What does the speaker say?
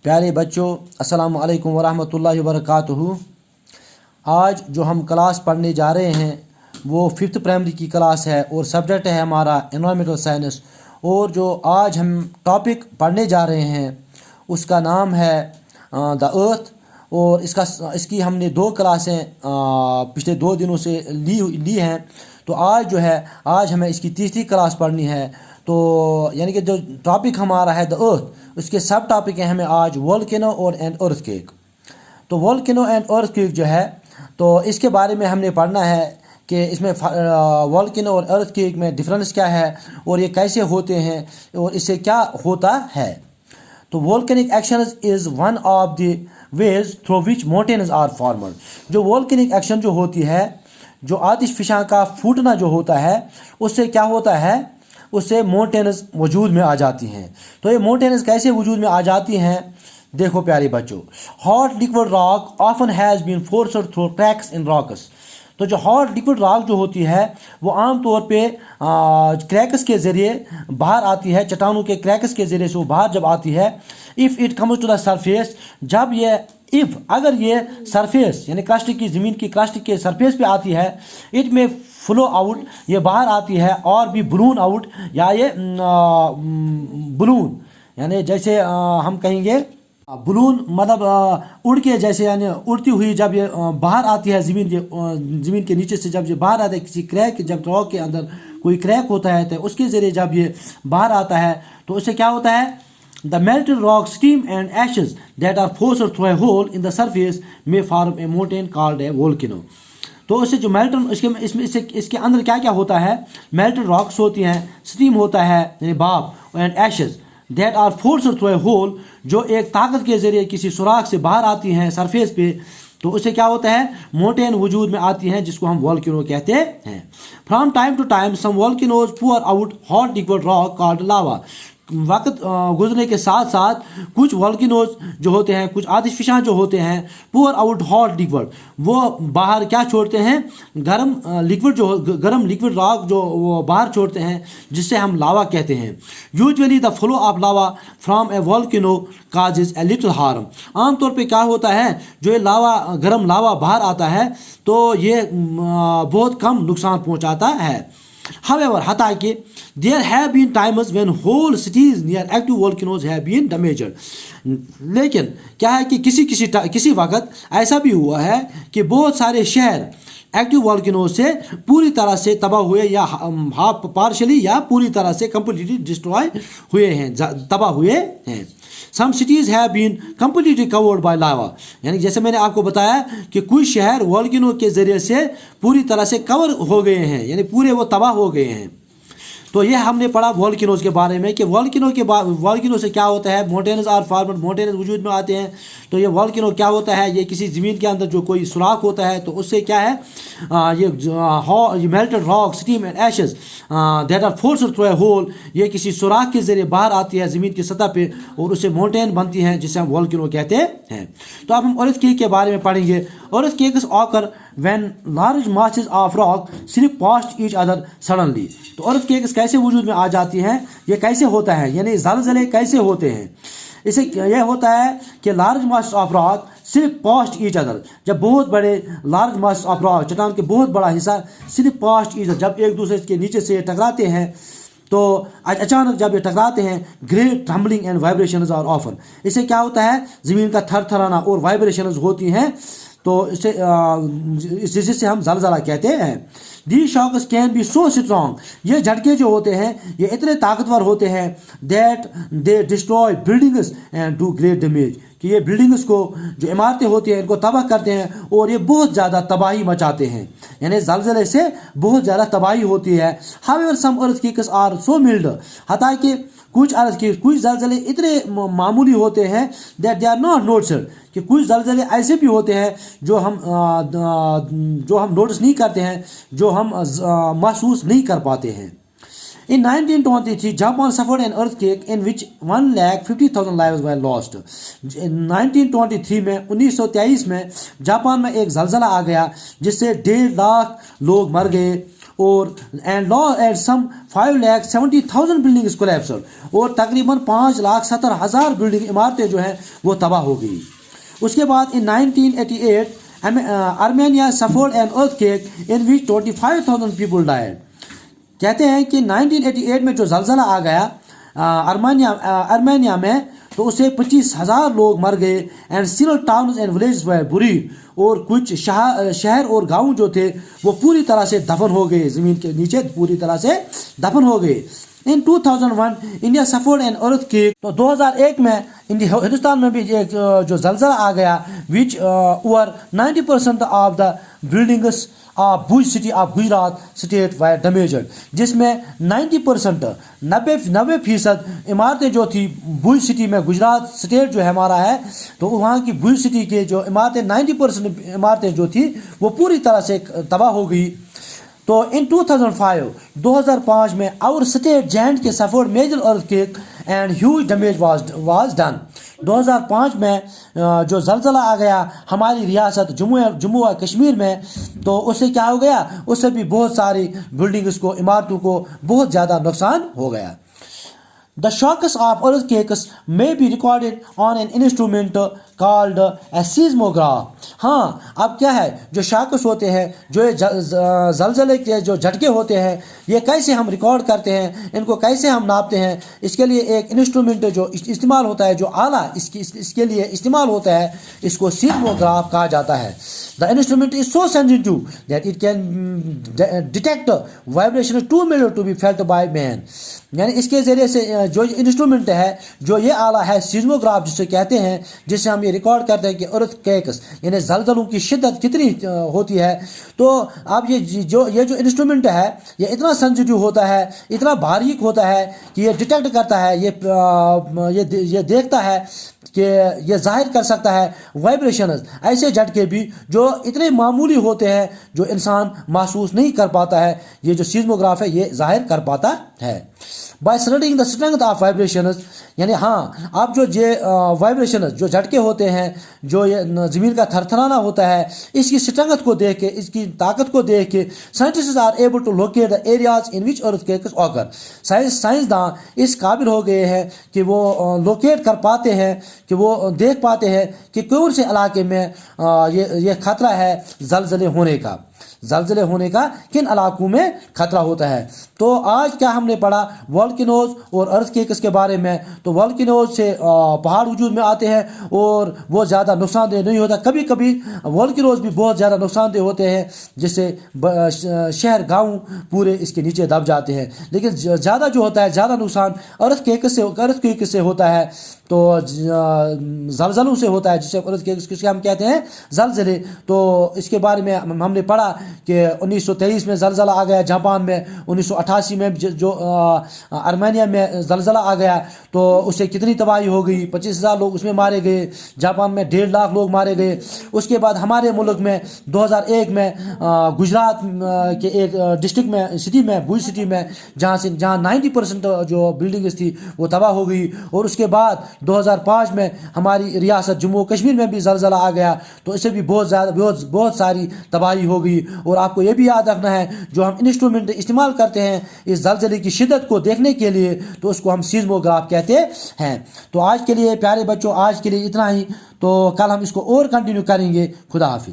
پیارے بچوں، السلام علیکم ورحمۃ اللہ وبرکاتہ۔ آج جو ہم کلاس پڑھنے جا رہے ہیں وہ 5th پرائمری کی کلاس ہے اور سبجیکٹ ہے ہمارا انوائرمنٹل سائنس، اور جو آج ہم ٹاپک پڑھنے جا رہے ہیں اس کا نام ہے دا ارتھ، اور اس کی ہم نے 2 کلاسیں پچھلے 2 دنوں سے لی ہیں۔ تو آج ہمیں اس کی تیسری کلاس پڑھنی ہے۔ تو یعنی کہ جو ٹاپک ہمارا ہے دا ارتھ، اس کے سب ٹاپک ہیں ہمیں آج والکینو اور اینڈ ارتھ کیک۔ تو والکینو اینڈ ارتھ کیک جو ہے، تو اس کے بارے میں ہم نے پڑھنا ہے کہ اس میں والکینو اور ارتھ کیک میں ڈفرینس کیا ہے اور یہ کیسے ہوتے ہیں اور اس سے کیا ہوتا ہے۔ تو volcanic actions is one of the ways through which mountains are formed۔ جو volcanic action جو ہوتی ہے، جو آتش فشاں کا پھوٹنا جو ہوتا ہے، اس سے کیا ہوتا ہے، اس سے ماؤنٹینز وجود میں آ جاتی ہیں۔ تو یہ ماؤنٹینز کیسے وجود میں آ جاتی ہیں؟ دیکھو پیارے بچوں، hot liquid rock often has been forced through cracks in rocks. تو جو ہاٹ لیکوڈ راک جو ہوتی ہے وہ عام طور پہ کریکس کے ذریعے باہر آتی ہے، چٹانوں کے کریکس کے ذریعے سے وہ باہر جب آتی ہے۔ If it comes to the surface, جب یہ اگر یہ سرفیس یعنی کرسٹ کی زمین کی کرسٹ کے سرفیس پہ آتی ہے، اٹ میں فلو آؤٹ، یہ باہر آتی ہے، اور بھی بلون آؤٹ، یا یہ بلون یعنی جیسے ہم کہیں گے بلون مطلب اڑ کے، جیسے یعنی اڑتی ہوئی جب یہ باہر آتی ہے زمین کے نیچے سے، جب یہ باہر آتا ہے کسی کریک، جب راک کے اندر کوئی کریک ہوتا ہے تو اس کے ذریعے جب یہ باہر آتا ہے تو اس سے کیا ہوتا ہے، the melted rock, steam and ashes that are forced through a hole in the surface may form a mountain called a volcano۔ تو اس سے جو اس کے اندر کیا کیا ہوتا ہے، میلٹڈ راکس ہوتی ہیں، اسٹیم ہوتا ہے یعنی بھاپ، and ashes that are forced through a hole, جو ایک طاقت کے ذریعے کسی سوراخ سے باہر آتی ہیں سرفیس پہ، تو اس سے کیا ہوتا ہے، ماؤنٹین وجود میں آتی ہیں، جس کو ہم والکینو کہتے ہیں۔ From time to time some volcanoes pour out hot liquid rock called lava. وقت گزرنے کے ساتھ ساتھ کچھ والکینوز جو ہوتے ہیں، کچھ آتش فشاں جو ہوتے ہیں، پور آؤٹ ہاٹ لیکوڈ، وہ باہر کیا چھوڑتے ہیں، گرم لیکوڈ راک جو وہ باہر چھوڑتے ہیں، جس سے ہم لاوا کہتے ہیں۔ Usually the flow of lava from a volcano causes a little harm. عام طور پہ کیا ہوتا ہے، جو یہ گرم لاوا باہر آتا ہے تو یہ بہت کم نقصان پہنچاتا ہے۔ However, حتاکہ there have been times when whole cities near active volcanoes have been damaged۔ لیکن کیا ہے کہ کسی وقت ایسا بھی ہوا ہے کہ بہت سارے شہر ایکٹیو والکینوز سے پوری طرح سے تباہ ہوئے، یا ہاف پارشلی یا پوری طرح سے کمپلیٹلی ڈسٹروائے ہوئے ہیں، تباہ ہوئے ہیں۔ Some cities have been completely covered by lava۔ یعنی جیسے میں نے آپ کو بتایا کہ کچھ شہر والکینو کے ذریعے سے پوری طرح سے کور ہو گئے ہیں، یعنی پورے وہ تباہ ہو گئے ہیں۔ تو یہ ہم نے پڑھا والکینوز کے بارے میں کہ والکینو سے کیا ہوتا ہے، ماؤنٹینز آر فارمڈ، ماؤنٹینز وجود میں آتے ہیں۔ تو یہ والکینو کیا ہوتا ہے، یہ کسی زمین کے اندر جو کوئی سوراخ ہوتا ہے تو اس سے کیا ہے، یہ melted rock, steam and ashes that are forced through a hole, یہ کسی سوراخ کے ذریعے باہر آتی ہے زمین کی سطح پہ اور اس سے ماؤنٹین بنتی ہیں، جسے ہم والکینو کہتے ہیں۔ تو اب ہم ارتھ کیک کے بارے میں پڑھیں گے۔ ارتھ کیکس آکر when large masses of rock slip past each other suddenly۔ تو ارتھ کیکس کیسے وجود میں آ جاتی ہیں، یہ کیسے ہوتا ہے، یعنی زلزلے کیسے ہوتے ہیں۔ اسے یہ ہوتا ہے کہ لارج ماسز آف راک صرف پاسٹ ایچ ادر، جب بہت بڑے لارج ماسز آف راک، چٹان کے بہت بڑا حصہ صرف پاسٹ ایچ ادر، جب ایک دوسرے کے نیچے سے ٹکراتے ہیں تو اچانک جب یہ ٹکراتے ہیں، great trembling and vibrations are often, اس سے کیا ہوتا ہے، زمین کا تھر تھرانا اور وائبریشنز ہوتی ہیں، تو جس سے ہم زلزلہ کہتے ہیں۔ The shocks can be so strong, یہ جھٹکے جو ہوتے ہیں یہ اتنے طاقتور ہوتے ہیں، that they destroy buildings and do great damage, کہ یہ بلڈنگز کو، جو عمارتیں ہوتی ہیں، ان کو تباہ کرتے ہیں اور یہ بہت زیادہ تباہی مچاتے ہیں، یعنی زلزلے سے بہت زیادہ تباہی ہوتی ہے۔ However, some earthquakes are so mild، حتاکہ کچھ زلزلے اتنے معمولی ہوتے ہیں that they are not noticed، کہ کچھ زلزلے ایسے بھی ہوتے ہیں جو ہم نوٹس نہیں کرتے ہیں، جو ہم محسوس نہیں کر پاتے ہیں۔ In 1923, Japan suffered an earthquake in which 1,50,000 lives were lost۔ 1923 میں 1923 میں جاپان میں ایک زلزلہ آ گیا جس سے 1.5 لاکھ لوگ مر گئے اور اینڈ some 5,70,000 بلڈنگز کولیپسڈ اور تقریباً 5,70,000 بلڈنگ عمارتیں جو ہیں وہ تباہ ہو گئی. اس کے بعد ان 1988 Armenia suffered an earthquake in which 25,000 people died. کہتے ہیں کہ 1988 میں جو زلزلہ آ گیا ارمینیا میں تو اسے 25,000 لوگ مر گئے. And several towns and villages were buried. اور کچھ شہر اور گاؤں جو تھے وہ پوری طرح سے دفن ہو گئے, زمین کے نیچے پوری طرح سے دفن ہو گئے. In 2001 India suffered an earthquake. تو 2001 میں ہندوستان میں بھی ایک جو زلزلہ آ گیا which over 90% of the buildings of Bhuj city of Gujarat state were damaged. جس میں 90% 90% عمارتیں جو تھی بھوج سٹی میں, گجرات اسٹیٹ جو ہے ہمارا ہے, تو وہاں کی بھوج سٹی کے جو عمارتیں 90% عمارتیں جو تھی وہ پوری طرح سے تباہ ہو گئی. تو ان 2005 میں our state J&K suffered major earthquake and huge damage was done. 2005 میں جو زلزلہ آ گیا ہماری ریاست جموں و کشمیر میں, تو اس سے کیا ہو گیا, اس سے بھی بہت ساری بلڈنگز کو, عمارتوں کو بہت زیادہ نقصان ہو گیا. The shocks of earthquakes may be recorded on an instrument called a seismograph. ہاں, اب کیا ہے, جو شاکس ہوتے ہیں, جو زلزلے کے جو جھٹکے ہوتے ہیں, یہ کیسے ہم ریکارڈ کرتے ہیں, ان کو کیسے ہم ناپتے ہیں, اس کے لیے ایک انسٹرومنٹ جو استعمال ہوتا ہے, جو آلہ اس کے لیے استعمال ہوتا ہے, اس کو سیسموگراف کہا جاتا ہے. The instrument is so sensitive that it can detect vibrations too minor to be felt by man. یعنی اس کے ذریعے سے جو انسٹرومنٹ ہے, جو یہ آلہ ہے سیزموگراف جسے کہتے ہیں, جس سے ہم یہ ریکارڈ کرتے ہیں کہ ارتھ کیکس یعنی زلزلوں کی شدت کتنی ہوتی ہے. تو اب یہ جو انسٹرومنٹ ہے یہ اتنا سینسیٹیو ہوتا ہے, اتنا باریک ہوتا ہے کہ یہ ڈیٹیکٹ کرتا ہے, یہ دیکھتا ہے کہ یہ ظاہر کر سکتا ہے وائبریشنز, ایسے جھٹکے بھی جو اتنے معمولی ہوتے ہیں جو انسان محسوس نہیں کر پاتا ہے, یہ جو سیزموگراف ہے یہ ظاہر کر پاتا ہے. By studying the strength of vibrations, یعنی ہاں اب جو وائبریشنز جو جھٹکے ہوتے ہیں, جو یہ زمین کا تھرتھرانا ہوتا ہے, اس کی اسٹرنگتھ کو دیکھ کے, اس کی طاقت کو دیکھ کے scientists are able to locate the areas in which earthquakes occur. سائنسداں اس قابل ہو گئے ہیں کہ وہ لوکیٹ کر پاتے ہیں, کہ وہ دیکھ پاتے ہیں کہ کون سے علاقے میں یہ خطرہ ہے زلزلے ہونے کا, کن علاقوں میں خطرہ ہوتا ہے. تو آج کیا ہم نے پڑھا والکینوز اور ارتھکویکس کے بارے میں. تو والکینوز سے پہاڑ وجود میں آتے ہیں اور وہ زیادہ نقصان دہ نہیں ہوتا. کبھی کبھی والکینوز بھی بہت زیادہ نقصان دہ ہوتے ہیں, جس سے شہر گاؤں پورے اس کے نیچے دب جاتے ہیں. لیکن زیادہ جو ہوتا ہے, زیادہ نقصان ارتھکویکس سے ہوتا ہے, تو زلزلوں سے ہوتا ہے, جسے ہم کہتے ہیں زلزلے. تو اس کے بارے میں ہم نے پڑھا کہ 1923 میں زلزلہ آ گیا جاپان میں, 1988 میں جو ارمینیا میں زلزلہ آ گیا تو اس سے کتنی تباہی ہو گئی, 25,000 لوگ اس میں مارے گئے, جاپان میں 1.5 لاکھ لوگ مارے گئے. اس کے بعد ہمارے ملک میں 2001 میں گجرات کے ایک ڈسٹرکٹ میں, سٹی میں, بھوج سٹی میں, جہاں 90% جو بلڈنگز تھی وہ تباہ ہو گئی. اور اس کے بعد 2005 میں ہماری ریاست جموں و کشمیر میں بھی زلزلہ آ گیا, تو اسے بھی بہت ساری تباہی ہو گئی. اور آپ کو یہ بھی یاد رکھنا ہے, جو ہم انسٹرومنٹ استعمال کرتے ہیں اس زلزلے کی شدت کو دیکھنے کے لیے, تو اس کو ہم سیزموگراف کہتے ہیں. تو آج کے لیے پیارے بچوں, آج کے لیے اتنا ہی. تو کل ہم اس کو اور کنٹینیو کریں گے. خدا حافظ.